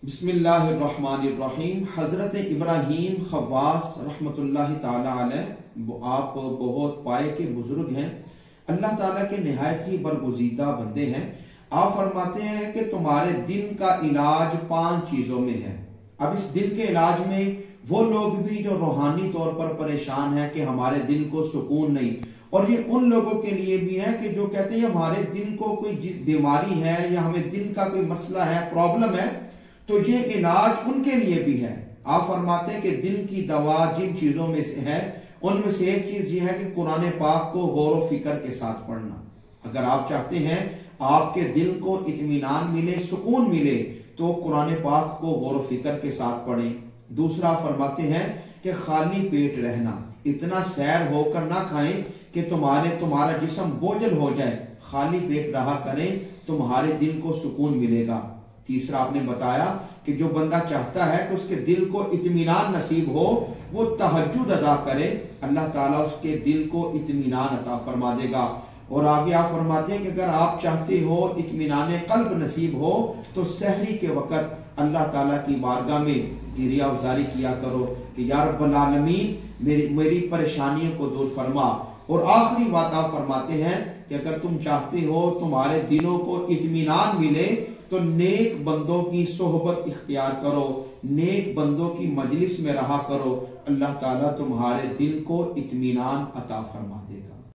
बिस्मिल्लाहिर्रहमानिर्रहीम। हज़रत इब्राहीम खव्वास रहमतुल्लाहि ताला अलैह, आप बहुत पाए के बुजुर्ग हैं, अल्लाह ताला के निहायत ही बरगुज़ीदा बंदे हैं। आप फरमाते हैं कि तुम्हारे दिल का इलाज 5 चीजों में है। अब इस दिल के इलाज में वो लोग भी जो रूहानी तौर पर परेशान हैं कि हमारे दिल को सुकून नहीं, और ये उन लोगों के लिए भी है कि जो कहते हैं हमारे दिल को कोई बीमारी है या हमें दिल का कोई मसला है, प्रॉब्लम है, तो ये इलाज उनके लिए भी है। आप फरमाते हैं कि दिल की दवा जिन चीजों में से है उनमें से एक चीज ये है कि कुरान पाक को गौर फिक्र के साथ पढ़ना। अगर आप चाहते हैं आपके दिल को इत्मीनान मिले, सुकून मिले, तो कुरान पाक को गौर फिक्र के साथ पढ़ें। दूसरा फरमाते हैं कि खाली पेट रहना, इतना सैर होकर ना खाएं कि तुम्हारा जिस्म बोझल हो जाए। खाली पेट रहा करें, तुम्हारे दिल को सुकून मिलेगा। तीसरा आपने बताया कि जो बंदा चाहता है कि उसके दिल को इत्मीनान नसीब हो, वो तहज्जुद अदा करे, अल्लाह ताला उसके दिल को इत्मीनान अता फरमा देगा। और आगे आप फरमाते हैं कि अगर आप चाहते हो इत्मीनान कल्ब नसीब हो, तो सहरी के वक़्त अल्लाह ताला की बारगाह में गिरिया अवजारी किया करो कि या रब्बल आलमीन मेरी परेशानियों को दूर फरमा। और आखिरी बात आप फरमाते हैं कि अगर तुम चाहते हो तुम्हारे दिलों को इत्मीनान मिले, तो नेक बंदों की सोहबत इख्तियार करो, नेक बंदों की मजलिस में रहा करो, अल्लाह ताला तुम्हारे दिल को इत्मीनान अता फरमा।